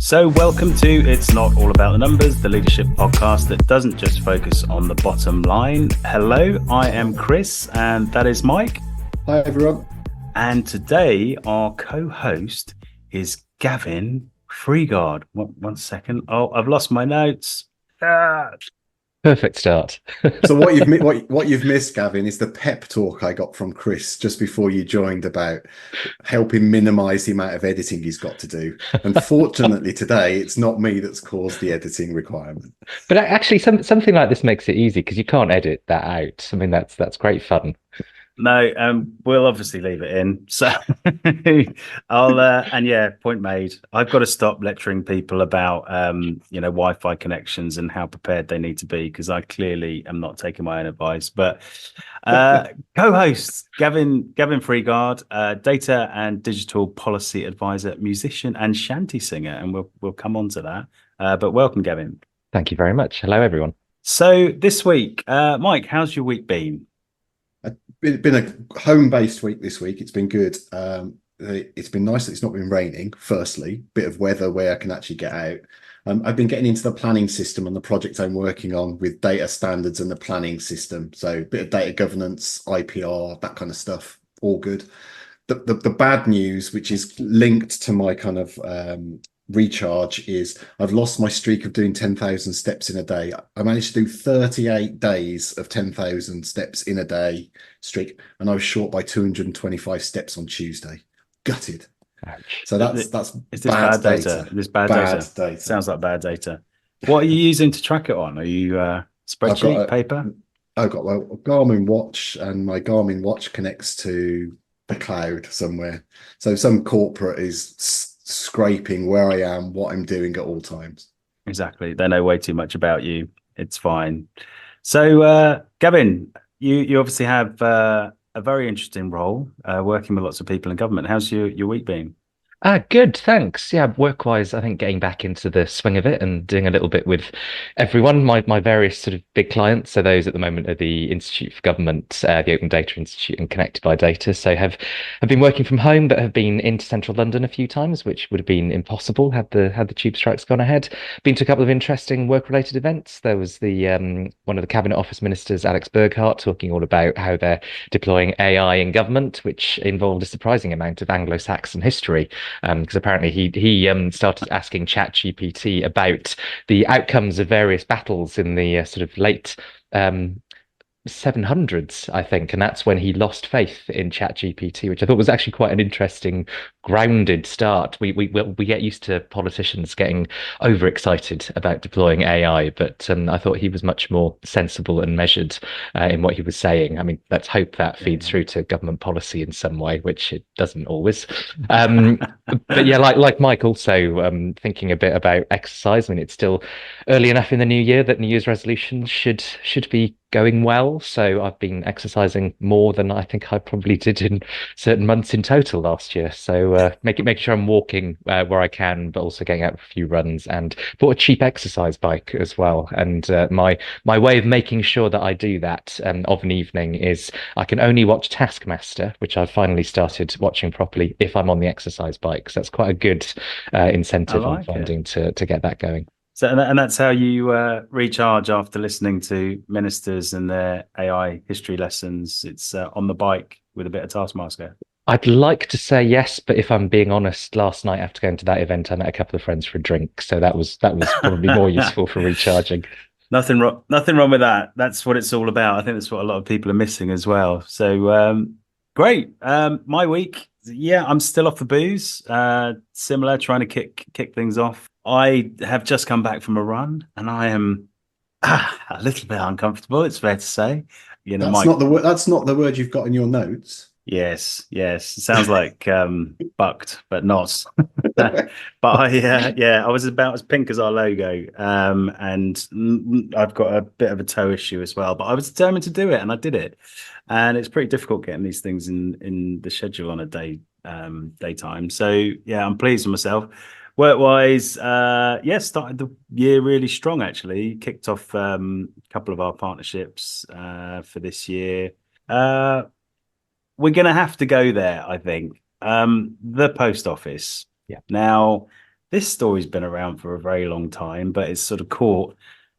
So, welcome to It's Not All About the Numbers, the leadership podcast that doesn't just focus on the bottom line. Hello, I am Chris, and that is Mike. Hi, everyone. And today, our co-host is Gavin Freeguard. One second. Oh, I've lost my notes. Perfect start. So what you've missed, Gavin, is the pep talk I got from Chris just before you joined about helping minimise the amount of editing he's got to do. And fortunately, today it's not me that's caused the editing requirement. But actually, something like this makes it easy because you can't edit that out. I mean, that's great fun. No, we'll obviously leave it in. So point made. I've got to stop lecturing people about Wi-Fi connections and how prepared they need to be, because I clearly am not taking my own advice. But co-host Gavin Freeguard, data and digital policy advisor, musician and shanty singer, and we'll come on to that. But welcome, Gavin. Thank you very much. Hello, everyone. So this week, Mike, how's your week been? It's been a home-based week this week. It's been good. It's been nice that it's not been raining, firstly. Bit of weather where I can actually get out. I've been getting into the planning system on the project I'm working on with data standards and the planning system. So a bit of data governance, IPR, that kind of stuff. All good. The bad news, which is linked to my kind of recharge, is I've lost my streak of doing 10,000 steps in a day. I managed to do 38 days of 10,000 steps in a day streak, and I was short by 225 steps on Tuesday. Gutted. Ouch. So that's is this bad data? This bad data. Sounds like bad data. What are you using to track it on? Are you spreadsheet, paper? I've got a Garmin watch, and my Garmin watch connects to the cloud somewhere. So some corporate is scraping where I am, what I'm doing at all times. Exactly. They know way too much about you. It's fine. So, Gavin, you obviously have a very interesting role working with lots of people in government. How's your week been? Good, thanks. Yeah, work-wise, I think getting back into the swing of it and doing a little bit with everyone, my various sort of big clients. So those at the moment are the Institute for Government, the Open Data Institute, and Connected by Data. So have been working from home, but have been into central London a few times, which would have been impossible had the tube strikes gone ahead. Been to a couple of interesting work-related events. There was the one of the Cabinet Office ministers, Alex Burghardt, talking all about how they're deploying AI in government, which involved a surprising amount of Anglo-Saxon history. Because apparently he started asking ChatGPT about the outcomes of various battles in the sort of late 700s, I think, and that's when he lost faith in ChatGPT, which I thought was actually quite an interesting, grounded start. We get used to politicians getting overexcited about deploying AI, but I thought he was much more sensible and measured in what he was saying. I mean, let's hope that feeds through to government policy in some way, which it doesn't always. But yeah, like Mike, also thinking a bit about exercise. I mean, it's still early enough in the new year that New Year's resolutions should be going well. So I've been exercising more than I think I probably did in certain months in total last year. So making sure I'm walking where I can, but also getting out for a few runs, and bought a cheap exercise bike as well. And my way of making sure that I do that of an evening is I can only watch Taskmaster, which I've finally started watching properly, if I'm on the exercise bike. So that's quite a good incentive I'm finding to get that going. So, and that's how you recharge after listening to ministers and their AI history lessons. It's on the bike with a bit of Taskmaster. I'd like to say yes, but if I'm being honest, last night after going to that event, I met a couple of friends for a drink, so that was probably more useful for recharging. Nothing wrong with that. That's what it's all about. I think that's what a lot of people are missing as well. So great. My week, yeah, I'm still off the booze. Similar, trying to kick things off. I have just come back from a run, and I am a little bit uncomfortable. It's fair to say. You know, that's not the word. That's not the word you've got in your notes. Yes. It sounds like bucked, but not. But I was about as pink as our logo, and I've got a bit of a toe issue as well. But I was determined to do it, and I did it. And it's pretty difficult getting these things in the schedule on a daytime. So yeah, I'm pleased with myself. Work-wise, started the year really strong, actually. Kicked off a couple of our partnerships for this year. We're going to have to go there, I think. The post office. Yeah. Now, this story's been around for a very long time, but it's sort of caught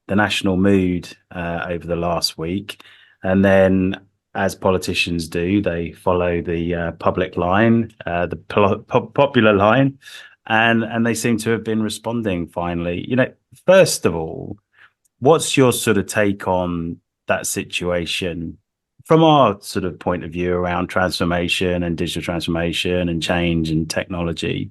the national mood over the last week. And then, as politicians do, they follow the public line, the popular line, and they seem to have been responding finally. First of all, what's your sort of take on that situation from our sort of point of view around transformation and digital transformation and change and technology?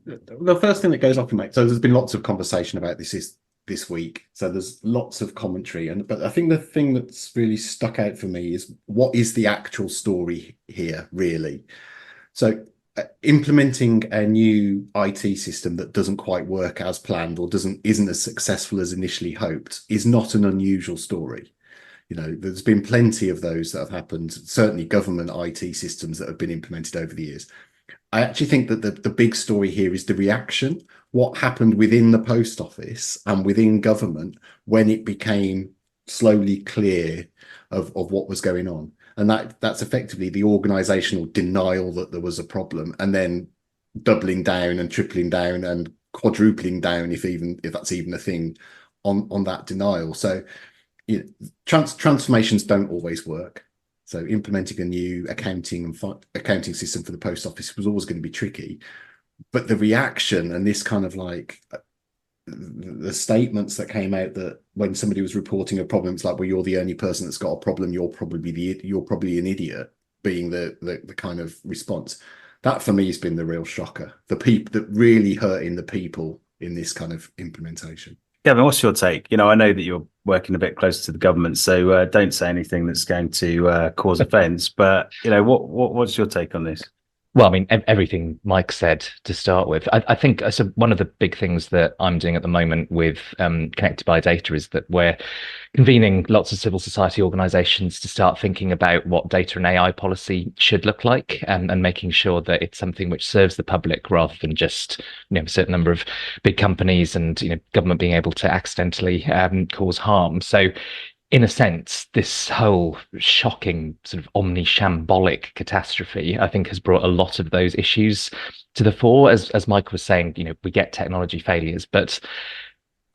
The first thing that goes off in my, so there's been lots of conversation about this week, so there's lots of commentary, but I think the thing that's really stuck out for me is what is the actual story here, really. So implementing a new IT system that doesn't quite work as planned or isn't as successful as initially hoped is not an unusual story. There's been plenty of those that have happened, certainly government IT systems that have been implemented over the years. I actually think that the big story here is the reaction, what happened within the post office and within government when it became slowly clear of what was going on. And that's effectively the organizational denial that there was a problem, and then doubling down and tripling down and quadrupling down, if that's even a thing, on that denial. So transformations don't always work. So implementing a new accounting system for the post office was always going to be tricky. But the reaction and this kind of like the statements that came out that when somebody was reporting a problem, it's like, well, you're the only person that's got a problem. You're probably an idiot, being the kind of response. That for me has been the real shocker. The people that really hurting the people in this kind of implementation. Gavin, what's your take? I know that you're working a bit closer to the government, so don't say anything that's going to cause offence. But what's your take on this? Well, I mean, everything Mike said to start with. I think so. One of the big things that I'm doing at the moment with Connected by Data is that we're convening lots of civil society organisations to start thinking about what data and AI policy should look like, and making sure that it's something which serves the public rather than just a certain number of big companies and government being able to accidentally cause harm. So, in a sense, this whole shocking sort of omni-shambolic catastrophe, I think, has brought a lot of those issues to the fore. As Mike was saying, we get technology failures, but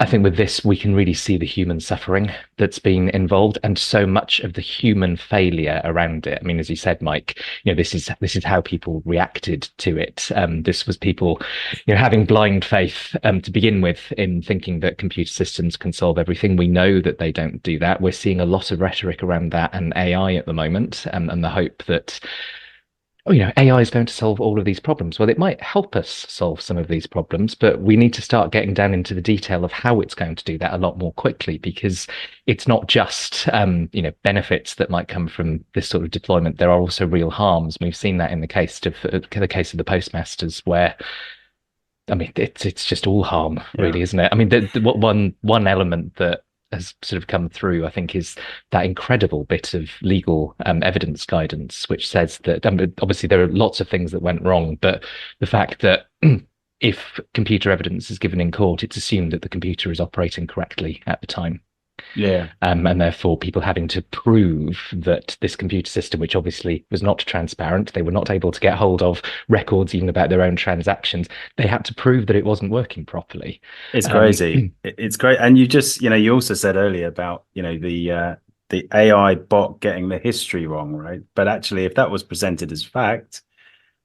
I think with this, we can really see the human suffering that's been involved and so much of the human failure around it. I mean, as you said, Mike, this is how people reacted to it. This was people, having blind faith to begin with in thinking that computer systems can solve everything. We know that they don't do that. We're seeing a lot of rhetoric around that and AI at the moment, and the hope that AI is going to solve all of these problems. Well, it might help us solve some of these problems, but we need to start getting down into the detail of how it's going to do that a lot more quickly, because it's not just, benefits that might come from this sort of deployment. There are also real harms. We've seen that in the case of the postmasters, where I mean, it's just all harm, really, isn't it? I mean, one element that has sort of come through, I think, is that incredible bit of legal evidence guidance, which says that obviously there are lots of things that went wrong, but the fact that if computer evidence is given in court, it's assumed that the computer is operating correctly at the time. Yeah. And therefore people having to prove that this computer system, which obviously was not transparent, they were not able to get hold of records even about their own transactions. They had to prove that it wasn't working properly. It's crazy. It's great. And you just, you also said earlier about, the AI bot getting the history wrong, right? But actually, if that was presented as fact,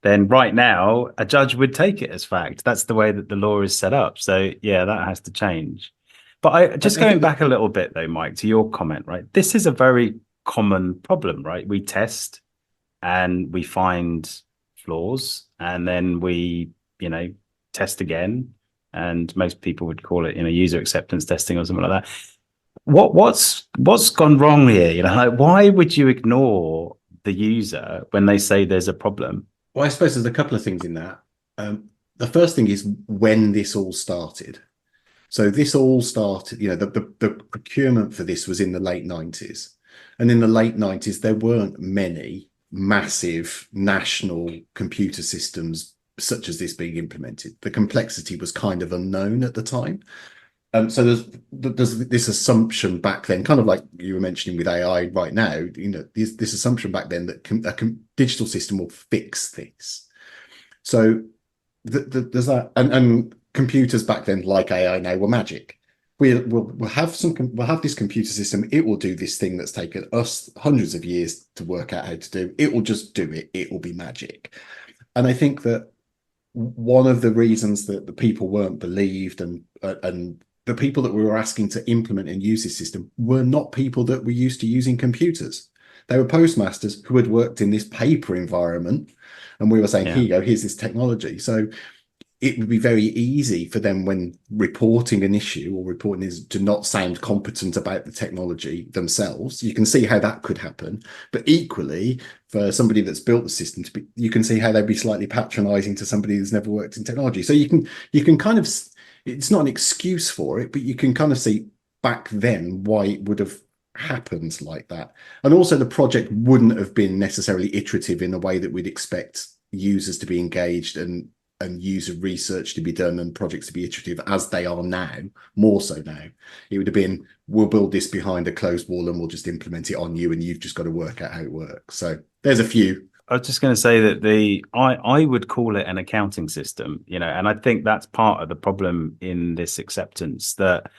then right now a judge would take it as fact. That's the way that the law is set up. So yeah, that has to change. But going back a little bit though, Mike, to your comment, right? This is a very common problem, right? We test and we find flaws, and then we, test again. And most people would call it, user acceptance testing or something like that. What's gone wrong here? Why would you ignore the user when they say there's a problem? Well, I suppose there's a couple of things in that. The first thing is when this all started. So this all started, the procurement for this was in the late 90s. And in the late 90s, there weren't many massive national computer systems such as this being implemented. The complexity was kind of unknown at the time. So there's this assumption back then, kind of like you were mentioning with AI right now, this assumption back then that a digital system will fix things. So there's that. And computers back then, like AI now, were magic. We'll have this computer system. It will do this thing that's taken us hundreds of years to work out how to do. It will just do it. It will be magic. And I think that one of the reasons that the people weren't believed and the people that we were asking to implement and use this system were not people that were used to using computers. They were postmasters who had worked in this paper environment, and we were saying, here you go, here's this technology. So it would be very easy for them, when reporting an issue or reporting is, to not sound competent about the technology themselves. You can see how that could happen. But equally, for somebody that's built the system, you can see how they'd be slightly patronizing to somebody who's never worked in technology. So you can kind of, it's not an excuse for it, but you can kind of see back then why it would have happened like that. And also the project wouldn't have been necessarily iterative in the way that we'd expect users to be engaged and user research to be done and projects to be iterative as they are now, more so now. It would have been, we'll build this behind a closed wall and we'll just implement it on you, and you've just got to work out how it works. So there's a few. I was just going to say that I would call it an accounting system, and I think that's part of the problem in this acceptance, that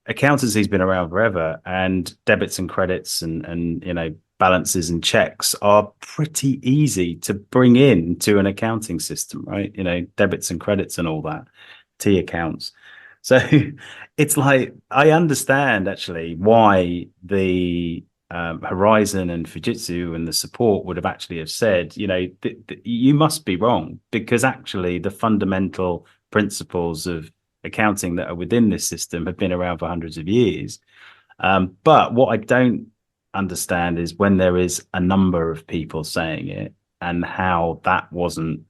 accountancy's been around forever, and debits and credits and balances and checks are pretty easy to bring into an accounting system, right? Debits and credits and all that, T accounts. So it's like, I understand actually why the Horizon and Fujitsu and the support would have actually have said, you must be wrong, because actually the fundamental principles of accounting that are within this system have been around for hundreds of years. But what I don't understand is when there is a number of people saying it, and how that wasn't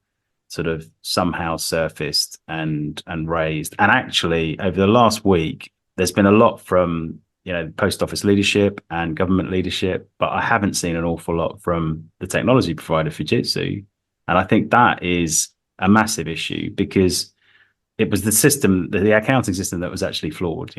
sort of somehow surfaced and raised. And actually, over the last week, there's been a lot from post office leadership and government leadership, but I haven't seen an awful lot from the technology provider Fujitsu. And I think that is a massive issue, because it was the system, the accounting system, that was actually flawed,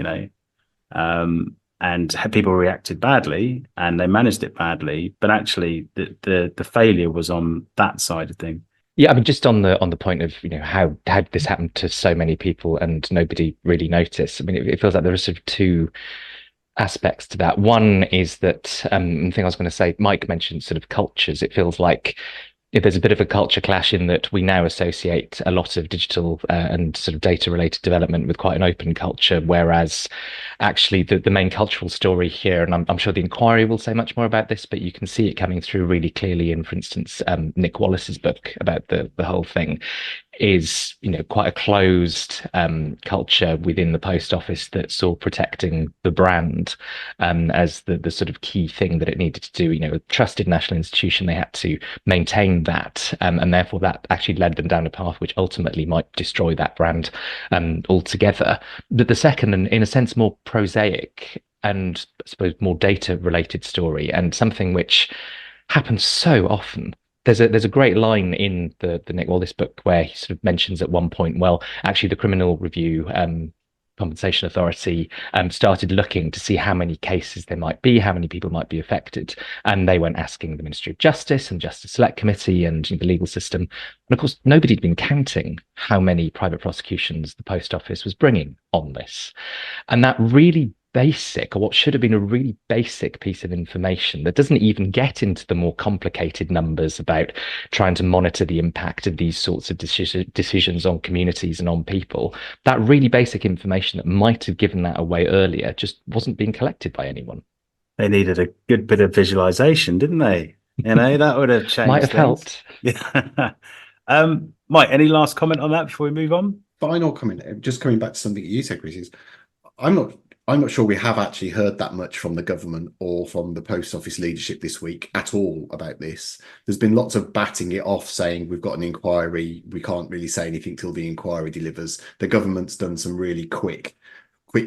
and people reacted badly and they managed it badly. But actually, the failure was on that side of things. Yeah, I mean, just on the point of how did this happen to so many people and nobody really noticed. I mean, it feels like there are sort of two aspects to that. One is that the thing I was going to say, Mike mentioned sort of cultures. It feels like there's a bit of a culture clash in that we now associate a lot of digital and sort of data related development with quite an open culture, whereas actually the main cultural story here, and I'm sure the inquiry will say much more about this, but you can see it coming through really clearly in, for instance, Nick Wallace's book about the whole thing, is quite a closed culture within the post office that saw protecting the brand as the sort of key thing that it needed to do. A trusted national institution, they had to maintain that, and therefore that actually led them down a path which ultimately might destroy that brand altogether. But the second, and in a sense more prosaic and I suppose more data related story, and something which happens so often. There's a great line in the Nick Wallace book where he sort of mentions at one point, well, actually the Criminal Review Compensation Authority started looking to see how many cases there might be, how many people might be affected. And they went asking the Ministry of Justice and Justice Select Committee and the legal system. And of course, nobody'd been counting how many private prosecutions the Post Office was bringing on this. And that really basic, or what should have been a really basic piece of information that doesn't even get into the more complicated numbers about trying to monitor the impact of these sorts of decisions on communities and on people, that really basic information that might have given that away earlier just wasn't being collected by anyone. They needed a good bit of visualization, didn't they? That would have changed. Might have helped. Yeah. Mike, any last comment on that before we move on? Final comment, just coming back to something you said, Chris, is I'm not sure we have actually heard that much from the government or from the post office leadership this week at all about this. There's been lots of batting it off, saying we've got an inquiry, we can't really say anything till the inquiry delivers. The government's done some really quick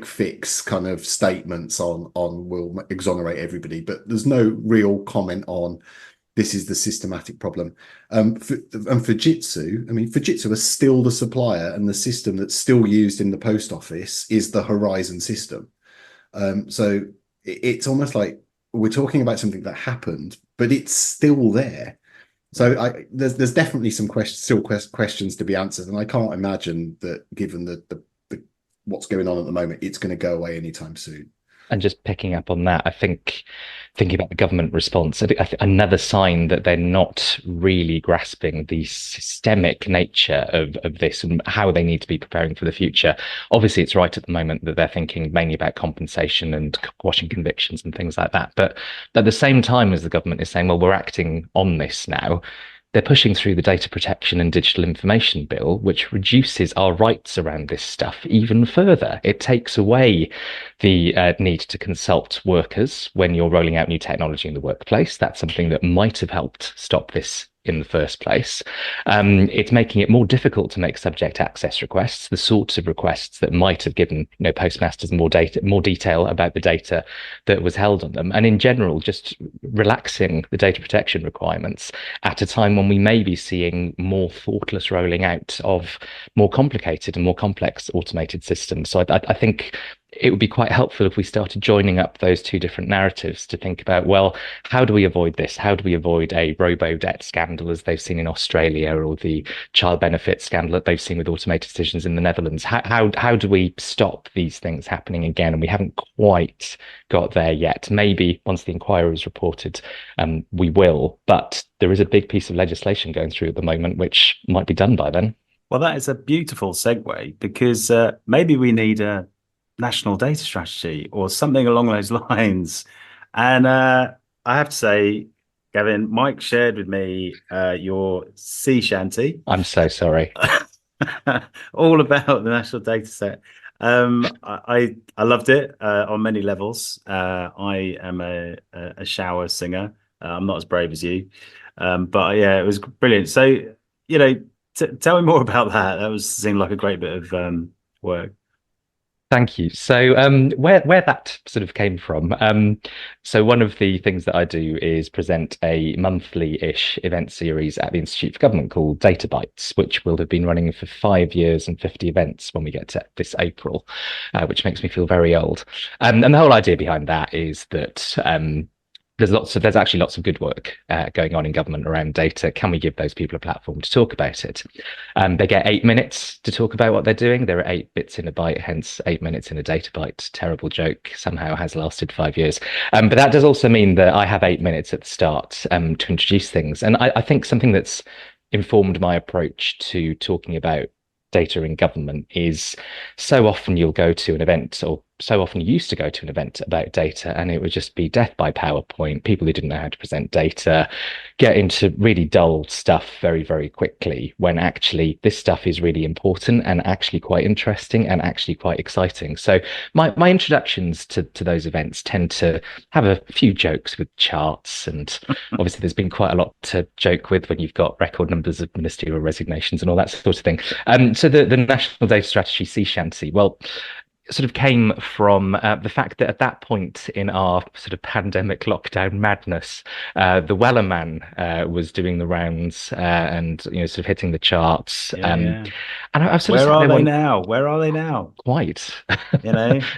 fix kind of statements on we'll exonerate everybody, but there's no real comment on this is the systematic problem. And Fujitsu, Fujitsu is still the supplier, and the system that's still used in the post office is the Horizon system. So it's almost like we're talking about something that happened, but it's still there. So there's definitely some questions to be answered, and I can't imagine that given the what's going on at the moment, it's going to go away anytime soon. And just picking up on that, I think thinking about the government response, I think another sign that they're not really grasping the systemic nature of this and how they need to be preparing for the future. Obviously, it's right at the moment that they're thinking mainly about compensation and quashing convictions and things like that. But at the same time as the government is saying, well, we're acting on this now, they're pushing through the Data Protection and Digital Information Bill, which reduces our rights around this stuff even further. It takes away the need to consult workers when you're rolling out new technology in the workplace. That's something that might have helped stop this in the first place. It's making it more difficult to make subject access requests, the sorts of requests that might have given postmasters more detail about the data that was held on them, and in general, just relaxing the data protection requirements at a time when we may be seeing more thoughtless rolling out of more complicated and more complex automated systems. So I think it would be quite helpful if we started joining up those two different narratives to think about, well, how do we avoid this? How do we avoid a robo-debt scandal as they've seen in Australia, or the child benefit scandal that they've seen with automated decisions in the Netherlands? How do we stop these things happening again? And we haven't quite got there yet. Maybe once the inquiry is reported, we will. But there is a big piece of legislation going through at the moment, which might be done by then. Well, that is a beautiful segue, because maybe we need a national data strategy or something along those lines. And I have to say, Gavin, Mike shared with me your sea shanty. I'm so sorry. All about the national data set. I loved it on many levels. I am a shower singer. I'm not as brave as you, but yeah, it was brilliant. So, tell me more about that. That seemed like a great bit of work. Thank you. So, where that sort of came from. So one of the things that I do is present a monthly-ish event series at the Institute for Government called Data Bites, which will have been running for 5 years and 50 events when we get to this April, which makes me feel very old. And the whole idea behind that is that there's actually lots of good work going on in government around data. Can we give those people a platform to talk about it? They get 8 minutes to talk about what they're doing. There are 8 bits in a byte, hence 8 minutes in a data byte. Terrible joke, somehow has lasted 5 years. But that does also mean that I have 8 minutes at the start to introduce things. And I think something that's informed my approach to talking about data in government is, so often you'll go to an event, or so often you used to go to an event about data, and it would just be death by PowerPoint, people who didn't know how to present data, get into really dull stuff very, very quickly, when actually this stuff is really important and actually quite interesting and actually quite exciting. So my introductions to those events tend to have a few jokes with charts, and obviously there's been quite a lot to joke with when you've got record numbers of ministerial resignations and all that sort of thing. So the National Data Strategy Sea Shanty, well, sort of came from the fact that at that point in our sort of pandemic lockdown madness, the Weller Man was doing the rounds and sort of hitting the charts. Yeah. And I've sort Where of are they now? Where are they now? Quite, but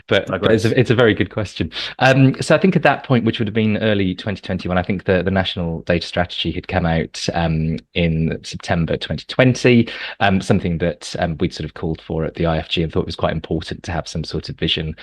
it's a very good question. So I think at that point, which would have been early 2021, I think the National Data Strategy had come out in September 2020, something that we'd sort of called for at the IFG and thought it was quite important to have some sort of vision.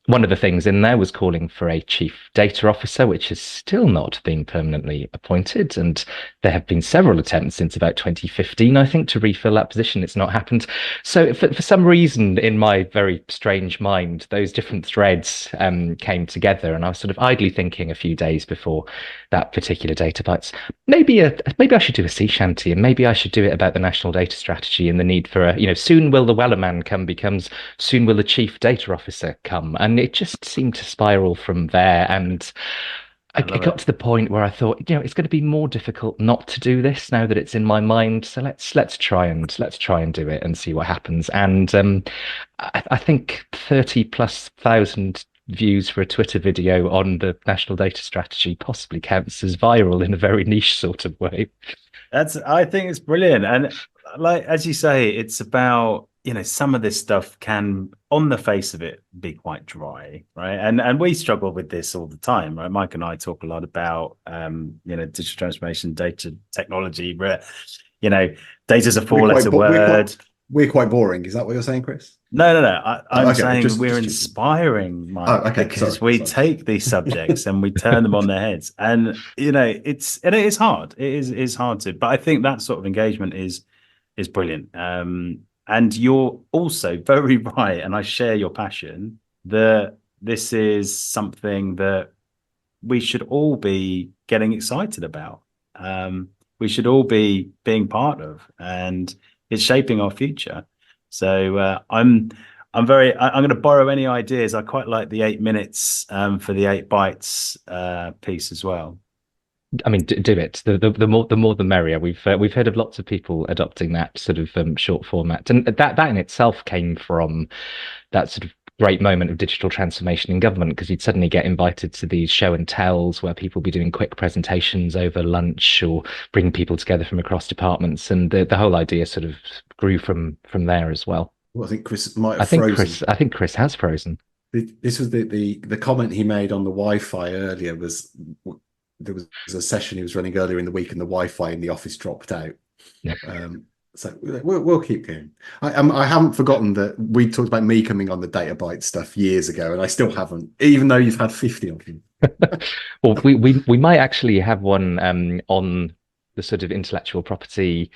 One of the things in there was calling for a chief data officer, which has still not been permanently appointed. And there have been several attempts since about 2015, I think, to refill that position. It's not happened. So for some reason, in my very strange mind, those different threads came together. And I was sort of idly thinking a few days before that particular data bites, maybe I should do a sea shanty, and maybe I should do it about the national data strategy and the need for soon will the Wellerman come becomes soon will the chief data officer come. And it just seemed to spiral from there. And I got to the point where I thought, it's going to be more difficult not to do this now that it's in my mind. So let's try and do it and see what happens. And I think 30,000+ views for a Twitter video on the national data strategy possibly counts as viral in a very niche sort of way. I think it's brilliant. And like, as you say, it's about some of this stuff can, on the face of it, be quite dry, right? And we struggle with this all the time, right? Mike and I talk a lot about, digital transformation, data technology, but, data's a four-letter word. We're quite boring. Is that what you're saying, Chris? No. I'm okay, saying we're inspiring, Mike, because we take these subjects and we turn them on their heads. And, it is hard. It's hard to, but I think that sort of engagement is brilliant. And you're also very right, and I share your passion, that this is something that we should all be getting excited about. We should all be being part of, and it's shaping our future. So I'm going to borrow any ideas. I quite like the 8 minutes for the 8 bytes piece as well. I mean, do it. The more the merrier. We've heard of lots of people adopting that sort of short format, and that in itself came from that sort of great moment of digital transformation in government, because you'd suddenly get invited to these show and tells where people be doing quick presentations over lunch or bring people together from across departments, and the whole idea sort of grew from there as well. Well, I think Chris might have frozen. I think Chris has frozen. This was the comment he made on the Wi-Fi earlier. There was a session he was running earlier in the week, and the Wi-Fi in the office dropped out. So we'll keep going. I haven't forgotten that we talked about me coming on the data byte stuff years ago, and I still haven't, even though you've had 50 of them. Well, we might actually have one on the sort of intellectual property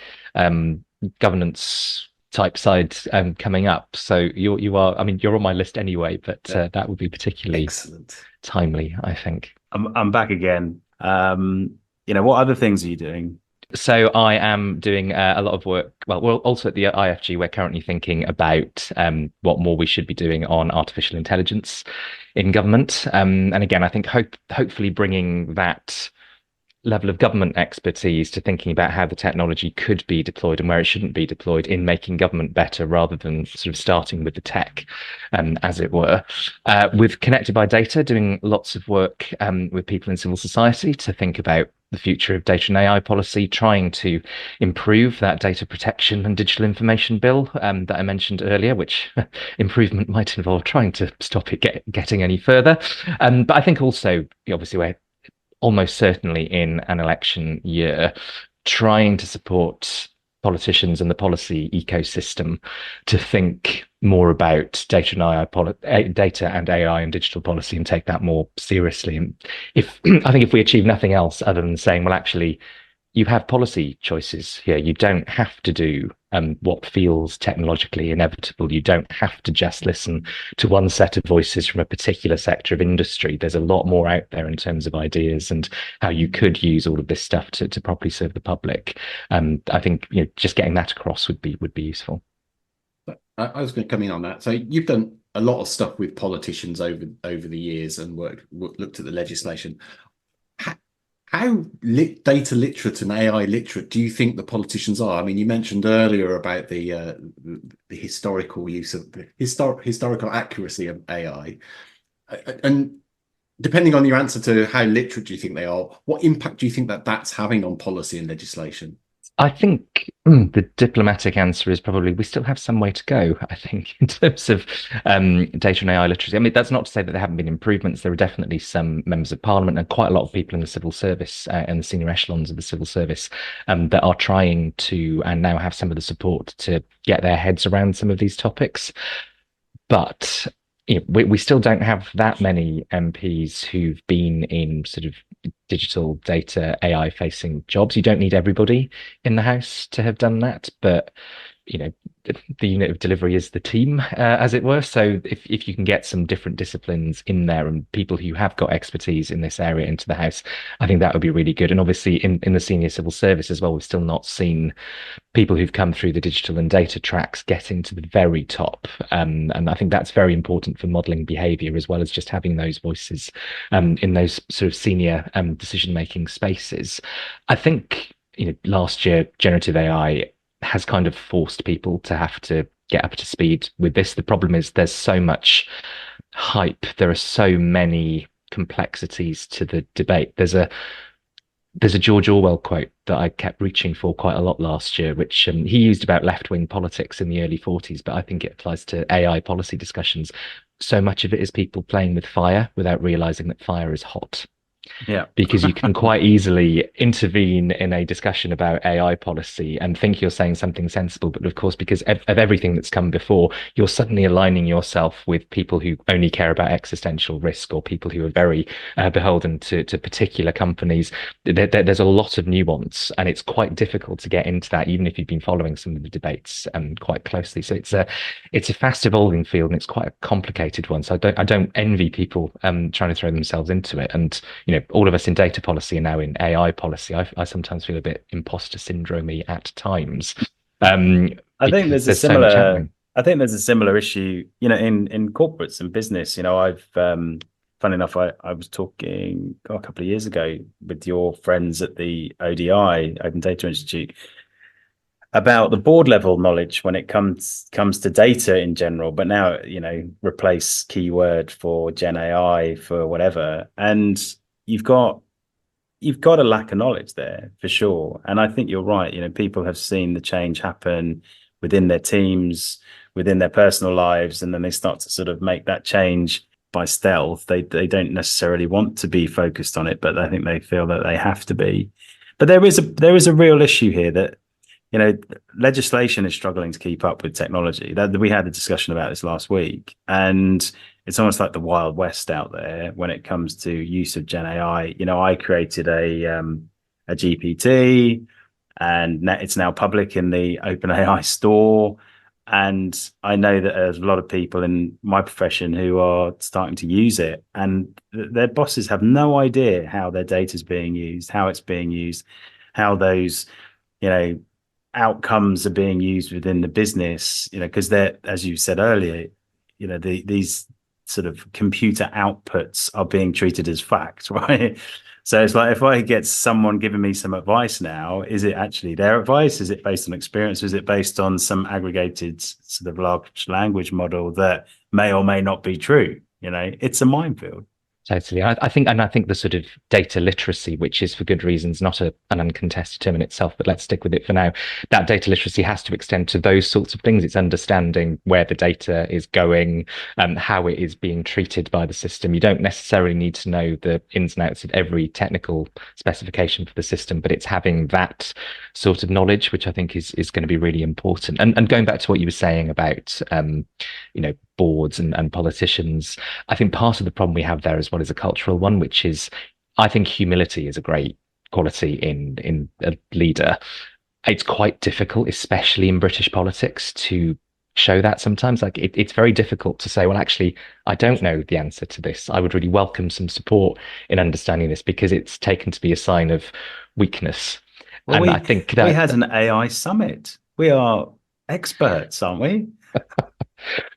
governance type side coming up. So you are, I mean, you're on my list anyway, but that would be particularly excellent, timely, I think. I'm back again. What other things are you doing? So I am doing a lot of work. Well, we're also at the IFG, we're currently thinking about what more we should be doing on artificial intelligence in government. And again, I think hopefully bringing that level of government expertise to thinking about how the technology could be deployed and where it shouldn't be deployed in making government better, rather than sort of starting with the tech, as it were. With Connected by Data, doing lots of work with people in civil society to think about the future of data and AI policy, trying to improve that data protection and digital information bill that I mentioned earlier, which improvement might involve trying to stop it getting any further. But I think also, obviously, we're almost certainly in an election year, trying to support politicians and the policy ecosystem to think more about data and AI and digital policy, and take that more seriously. And I think if we achieve nothing else other than saying, well, actually, you have policy choices here. You don't have to do what feels technologically inevitable. You don't have to just listen to one set of voices from a particular sector of industry. There's a lot more out there in terms of ideas and how you could use all of this stuff to properly serve the public. I think just getting that across would be useful. I was going to come in on that. So you've done a lot of stuff with politicians over the years and looked at the legislation. How data literate and AI literate do you think the politicians are? I mean, you mentioned earlier about the historical use of the historical accuracy of AI, and depending on your answer to how literate do you think they are, what impact do you think that's having on policy and legislation? I think the diplomatic answer is probably we still have some way to go, I think, in terms of data and AI literacy. I mean, that's not to say that there haven't been improvements. There are definitely some members of parliament and quite a lot of people in the civil service and the senior echelons of the civil service that are trying to, and now have some of the support to get their heads around some of these topics. But we still don't have that many MPs who've been in sort of digital data AI facing jobs. You don't need everybody in the House to have done that, but the unit of delivery is the team, as it were. So if you can get some different disciplines in there and people who have got expertise in this area into the House, I think that would be really good. And obviously in the senior civil service as well, we've still not seen people who've come through the digital and data tracks getting to the very top. And I think that's very important for modelling behaviour, as well as just having those voices in those sort of senior decision-making spaces. I think last year, generative AI has kind of forced people to have to get up to speed with this. The problem is there's so much hype. There are so many complexities to the debate. There's There's a George Orwell quote that I kept reaching for quite a lot last year, which he used about left-wing politics in the early 40s, but I think it applies to AI policy discussions. So much of it is people playing with fire without realizing that fire is hot. Yeah. Because you can quite easily intervene in a discussion about AI policy and think you're saying something sensible. But of course, because of everything that's come before, you're suddenly aligning yourself with people who only care about existential risk, or people who are very beholden to particular companies. There's a lot of nuance, and it's quite difficult to get into that, even if you've been following some of the debates quite closely. So it's a fast evolving field, and it's quite a complicated one. So I don't envy people trying to throw themselves into it. And all of us in data policy are now in AI policy. I sometimes feel a bit imposter syndrome-y at times. I think there's a so much similar. happening. I think there's a similar issue, in corporates and business. I've funny enough, I was talking a couple of years ago with your friends at the ODI, Open Data Institute, about the board level knowledge when it comes to data in general. But now, replace keyword for Gen AI for whatever, and you've got a lack of knowledge there for sure. And I think you're right. People have seen the change happen within their teams, within their personal lives, and then they start to sort of make that change by stealth. They don't necessarily want to be focused on it, but I think they feel that they have to be. But there is a real issue here that legislation is struggling to keep up with technology. That we had a discussion about this last week, and it's almost like the Wild West out there when it comes to use of Gen AI. I created a GPT, and it's now public in the OpenAI store. And I know that there's a lot of people in my profession who are starting to use it, and their bosses have no idea how their data is being used, how it's being used, how those, outcomes are being used within the business, because they're, as you said earlier, these sort of computer outputs are being treated as fact, right? So it's like, if I get someone giving me some advice now, is it actually their advice? Is it based on experience? Is it based on some aggregated sort of large language model that may or may not be true? It's a minefield. Totally. I think the sort of data literacy, which is for good reasons not an uncontested term in itself, but let's stick with it for now. That data literacy has to extend to those sorts of things. It's understanding where the data is going, how it is being treated by the system. You don't necessarily need to know the ins and outs of every technical specification for the system, but it's having that sort of knowledge, which I think is going to be really important. And going back to what you were saying about, boards and politicians, I think part of the problem we have there as well is a cultural one, which is, I think humility is a great quality in a leader. It's quite difficult, especially in British politics, to show that sometimes. Like it's very difficult to say, well, actually, I don't know the answer to this. I would really welcome some support in understanding this, because it's taken to be a sign of weakness. Well, and I think that we had an AI summit. We are experts, aren't we?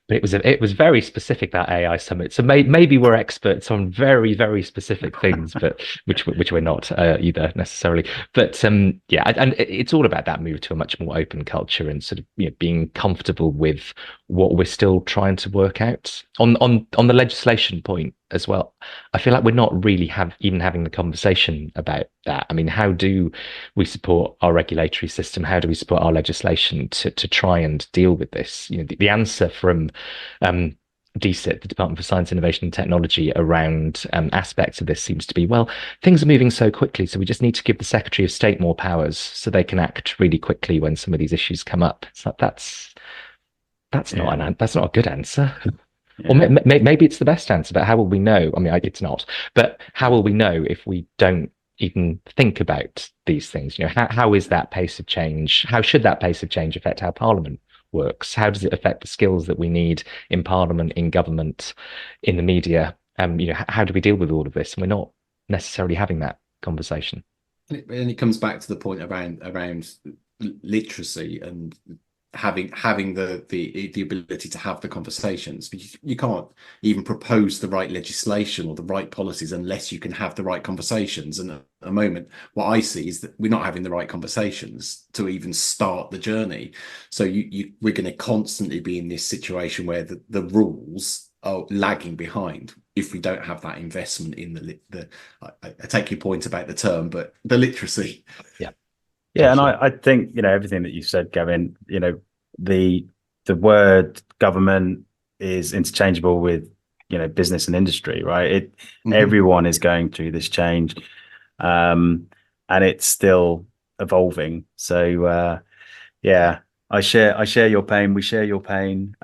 But it was very specific, that AI summit. So maybe we're experts on very, very specific things, but which we're not either necessarily. But yeah, and it's all about that move to a much more open culture and sort of being comfortable with what we're still trying to work out on the legislation point as well. I feel like we're not really even having the conversation about that. I mean, how do we support our regulatory system? How do we support our legislation to try and deal with this? The answer from DSIT, the Department for Science, Innovation and Technology, around aspects of this seems to be, well, things are moving so quickly, so we just need to give the Secretary of State more powers so they can act really quickly when some of these issues come up. It's like that's not a good answer. Yeah. Or maybe it's the best answer, but how will we know? I mean, it's not. But how will we know if we don't even think about these things? How is that pace of change? How should that pace of change affect how Parliament works? How does it affect the skills that we need in Parliament, in government, in the media? How do we deal with all of this? And we're not necessarily having that conversation. And it comes back to the point around literacy and having the ability to have the conversations. You can't even propose the right legislation or the right policies unless you can have the right conversations. And at the moment, what I see is that we're not having the right conversations to even start the journey. So we're going to constantly be in this situation where the rules are lagging behind if we don't have that investment in I take your point about the term, but the literacy. Yeah, and I think, everything that you said, Gavin, the word government is interchangeable with, business and industry, right? Everyone is going through this change, and it's still evolving. So yeah, I share your pain. We share your pain.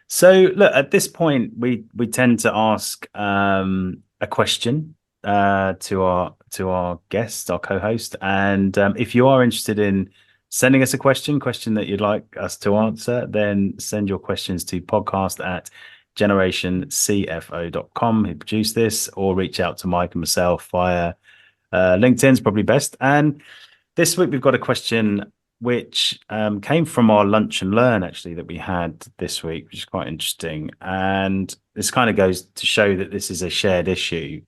So look, at this point, we tend to ask a question to our guest, our co-host, and if you are interested in sending us a question that you'd like us to answer, then send your questions to podcast@generationcfo.com, who produced this, or reach out to Mike and myself via LinkedIn's probably best. And this week we've got a question which came from our lunch and learn, actually, that we had this week, which is quite interesting. And this kind of goes to show that this is a shared issue.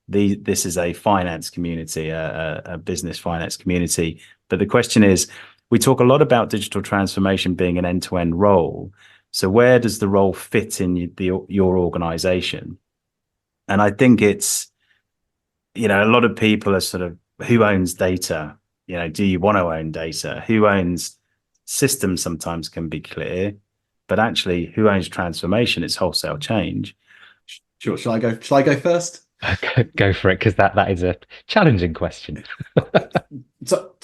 This is a finance community, a business finance community. But the question is, we talk a lot about digital transformation being an end-to-end role. So where does the role fit in your organization? And I think it's, a lot of people are sort of, who owns data? Do you want to own data? Who owns systems sometimes can be clear, but actually who owns transformation? It's wholesale change. Sure. Shall I go first? Go for it, because that is a challenging question. So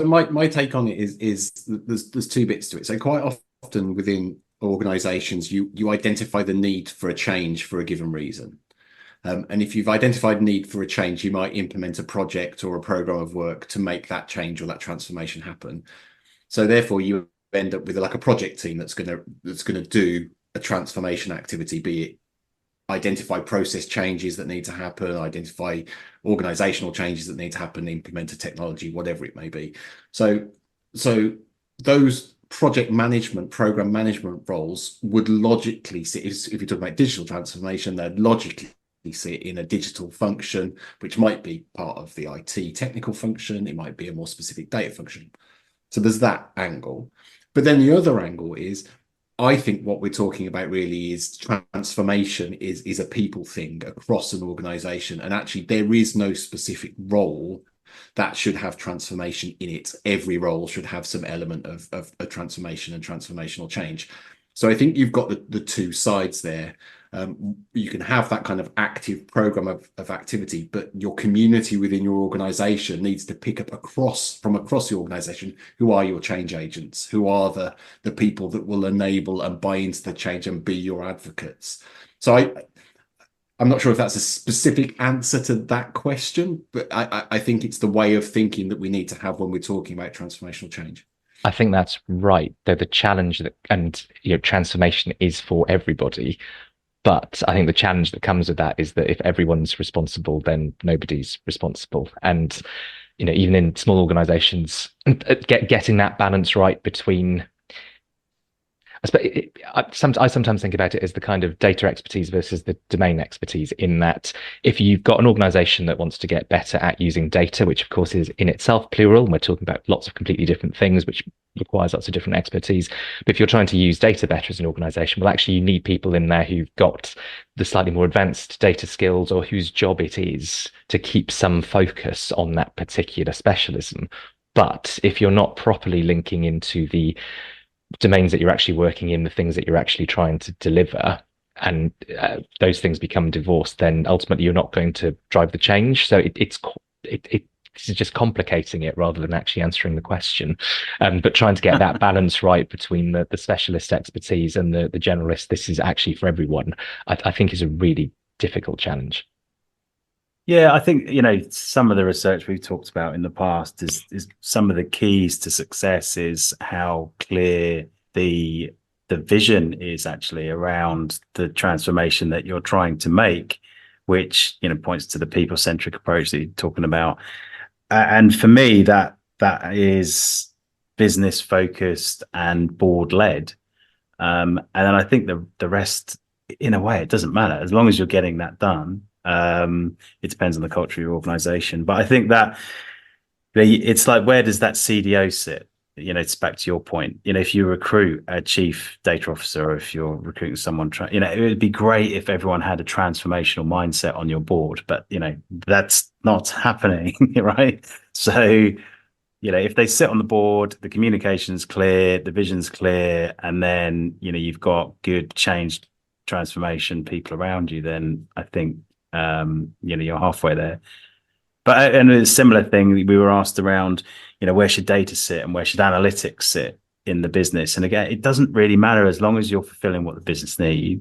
my take on it is there's two bits to it. So quite often within organizations, you identify the need for a change for a given reason. And if you've identified need for a change, you might implement a project or a program of work to make that change or that transformation happen. So therefore, you end up with like a project team that's gonna do a transformation activity, be it identify process changes that need to happen, identify organizational changes that need to happen, implement a technology, whatever it may be. So those project management, program management roles would logically sit, if you're talking about digital transformation, they'd logically sit in a digital function, which might be part of the IT technical function. It might be a more specific data function. So there's that angle. But then the other angle is, I think what we're talking about really is transformation is a people thing across an organization. And actually, there is no specific role that should have transformation in it. Every role should have some element of a transformation and transformational change. So I think you've got the two sides there. You can have that kind of active program of activity, but your community within your organization needs to pick up from across the organization. Who are your change agents? Who are the people that will enable and buy into the change and be your advocates? So I'm not sure if that's a specific answer to that question, but I think it's the way of thinking that we need to have when we're talking about transformational change. I think that's right. Though the challenge transformation is for everybody. But I think the challenge that comes with that is that if everyone's responsible, then nobody's responsible. And, even in small organizations, getting that balance right between, I sometimes think about it as the kind of data expertise versus the domain expertise, in that if you've got an organization that wants to get better at using data, which of course is in itself plural, and we're talking about lots of completely different things, which requires lots of different expertise. But if you're trying to use data better as an organization, well, actually you need people in there who've got the slightly more advanced data skills, or whose job it is to keep some focus on that particular specialism. But if you're not properly linking into the domains that you're actually working in, the things that you're actually trying to deliver, and those things become divorced, then ultimately you're not going to drive the change. So it's just complicating it rather than actually answering the question. But trying to get that balance right between the specialist expertise and the generalist, this is actually for everyone, I think is a really difficult challenge. Yeah, I think, some of the research we've talked about in the past is some of the keys to success is how clear the vision is actually around the transformation that you're trying to make, which, points to the people-centric approach that you're talking about. And for me, that is business focused and board led. And then I think the rest, in a way, it doesn't matter as long as you're getting that done. It depends on the culture of your organization, but I think that it's like, where does that CDO sit? it's back to your point. If you recruit a chief data officer, or if you're recruiting someone, it would be great if everyone had a transformational mindset on your board, but that's not happening, right? So, if they sit on the board, the communication's clear, the vision's clear, and then you've got good change transformation people around you, then I think you're halfway there. But and a similar thing, we were asked around, where should data sit and where should analytics sit in the business? And again, it doesn't really matter as long as you're fulfilling what the business needs.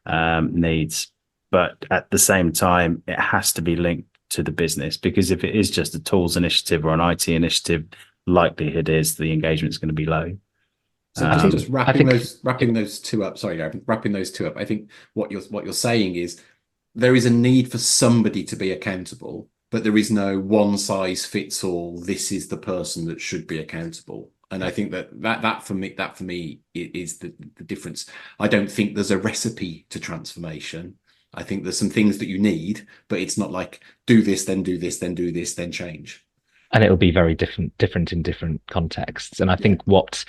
But at the same time, it has to be linked to the business, because if it is just a tools initiative or an IT initiative, likelihood is the engagement is going to be low. So I think just wrapping those two up. Sorry, Gavin, wrapping those two up. I think what you're saying is there is a need for somebody to be accountable, but there is no one size fits all. This is the person that should be accountable. And I think that for me is the difference. I don't think there's a recipe to transformation. I think there's some things that you need, but it's not like do this, then do this, then do this, then change. And it'll be very different in different contexts. And I think what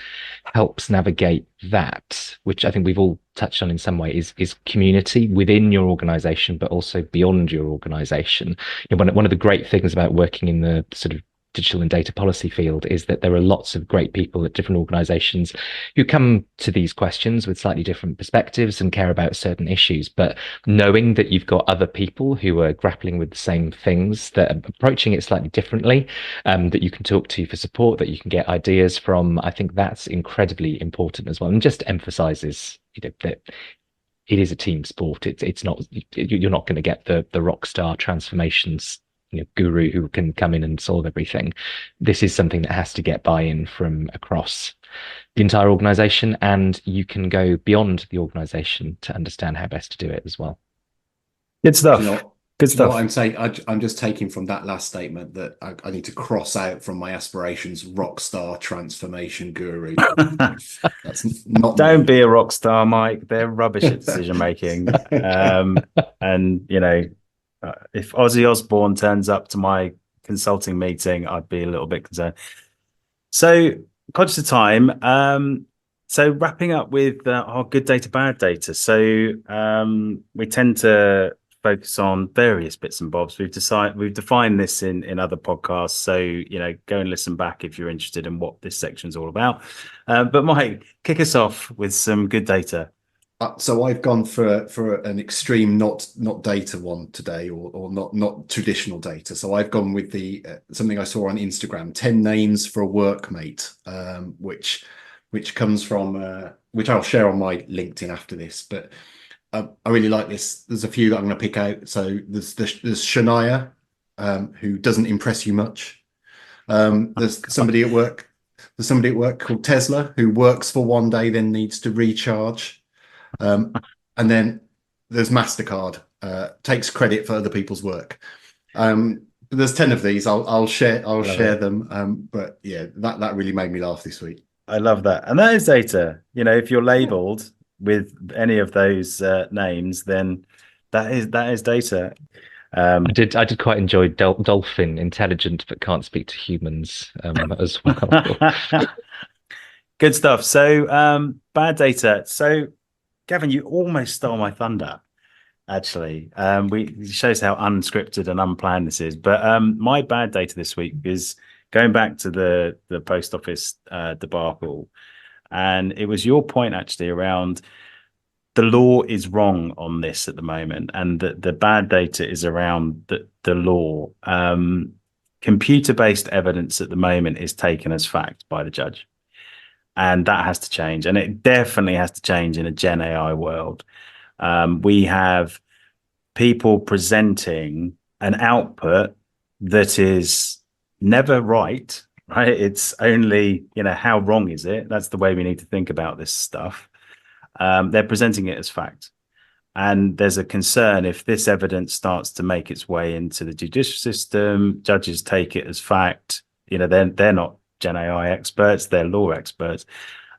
helps navigate that, which I think we've all touched on in some way, is community within your organization, but also beyond your organization. One of the great things about working in the sort of digital and data policy field is that there are lots of great people at different organizations who come to these questions with slightly different perspectives and care about certain issues. But knowing that you've got other people who are grappling with the same things, that are approaching it slightly differently, that you can talk to for support, that you can get ideas from, I think that's incredibly important as well. And just emphasizes, that it is a team sport. It's not, you're not going to get the rock star transformations guru who can come in and solve everything. This is something that has to get buy-in from across the entire organization, and you can go beyond the organization to understand how best to do it as well. Good stuff. Good stuff. What I'm saying, I'm just taking from that last statement that I need to cross out from my aspirations rock star transformation guru. That's not. Don't be a rock star, Mike. They're rubbish at decision making. And if Ozzy Osbourne turns up to my consulting meeting, I'd be a little bit concerned. So, conscious of time. So, wrapping up with our good data, bad data. So, we tend to focus on various bits and bobs. We've defined this in other podcasts. So, go and listen back if you're interested in what this section is all about. But Mike, kick us off with some good data. So I've gone for an extreme not data one today, or not traditional data. So I've gone with the something I saw on Instagram, 10 names for a workmate, which comes from which I'll share on my LinkedIn after this. But I really like this. There's a few that I'm going to pick out. So there's Shania, who doesn't impress you much. There's somebody at work. There's somebody at work called Tesla, who works for one day, then needs to recharge. And then there's MasterCard, takes credit for other people's work. There's 10 of these. I'll share them. But yeah, that really made me laugh this week. I love that. And that is data. If you're labeled with any of those names, then that is data. I did quite enjoy Dolphin, intelligent but can't speak to humans as well. Good stuff. So bad data. So Gavin, you almost stole my thunder, actually. It shows how unscripted and unplanned this is. But my bad data this week is going back to the post office debacle. And it was your point, actually, around the law is wrong on this at the moment. And the bad data is around the law. Computer-based evidence at the moment is taken as fact by the judge. And that has to change. And it definitely has to change in a Gen AI world. We have people presenting an output that is never right? It's only, how wrong is it? That's the way we need to think about this stuff. They're presenting it as fact. And there's a concern if this evidence starts to make its way into the judicial system, judges take it as fact, they're not Gen AI experts, they're law experts.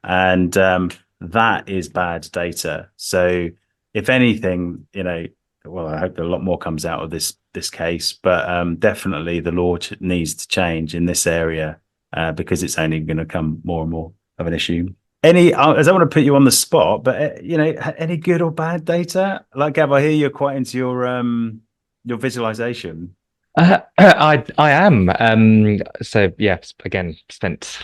And that is bad data. So if anything, well, I hope a lot more comes out of this case, but definitely the law needs to change in this area because it's only going to become more and more of an issue. Any, I don't want to put you on the spot, but any good or bad data? Like Gav, I hear you're quite into your visualization. I am. So yeah, again, spent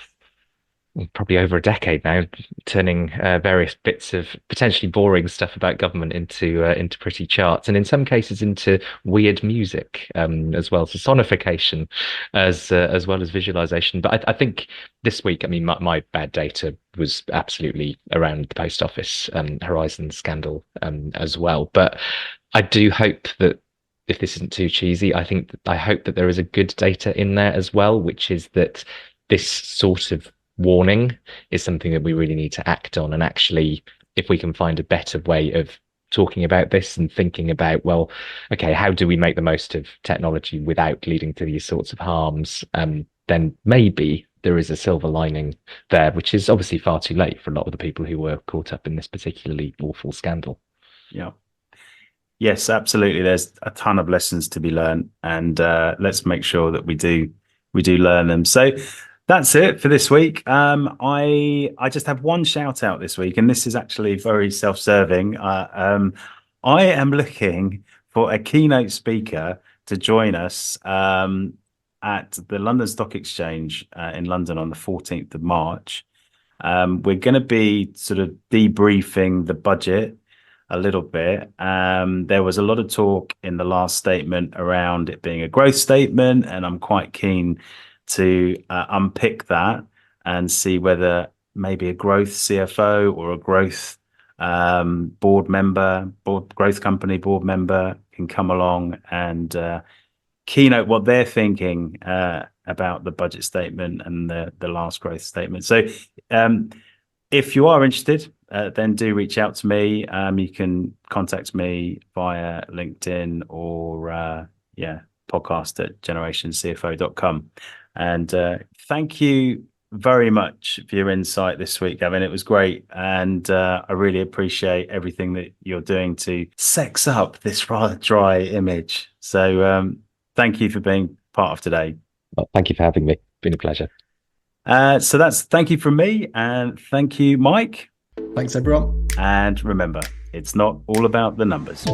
probably over a decade now turning various bits of potentially boring stuff about government into pretty charts, and in some cases into weird music as well. So sonification as well as visualization. But I think this week, I mean, my bad data was absolutely around the post office Horizon scandal as well. But I do hope that, if this isn't too cheesy, I hope that there is a good data in there as well, which is that this sort of warning is something that we really need to act on. And actually, if we can find a better way of talking about this and thinking about, well, okay, how do we make the most of technology without leading to these sorts of harms, then maybe there is a silver lining there, which is obviously far too late for a lot of the people who were caught up in this particularly awful scandal. Yeah. Yes, absolutely. There's a ton of lessons to be learned, and let's make sure that we do learn them. So that's it for this week. I just have one shout out this week, and this is actually very self-serving. I am looking for a keynote speaker to join us at the London Stock Exchange in London on the 14th of March. We're going to be sort of debriefing the budget a little bit. There was a lot of talk in the last statement around it being a growth statement, and I'm quite keen to unpick that and see whether maybe a growth CFO or a growth growth company board member can come along and keynote what they're thinking about the budget statement and the last growth statement. So if you are interested, then do reach out to me. You can contact me via LinkedIn or podcast@generationcfo.com. And thank you very much for your insight this week, Gavin. It was great. And I really appreciate everything that you're doing to sex up this rather dry image. So thank you for being part of today. Well, thank you for having me. Been a pleasure. So that's thank you from me, and thank you, Mike. Thanks, everyone. And remember, it's not all about the numbers.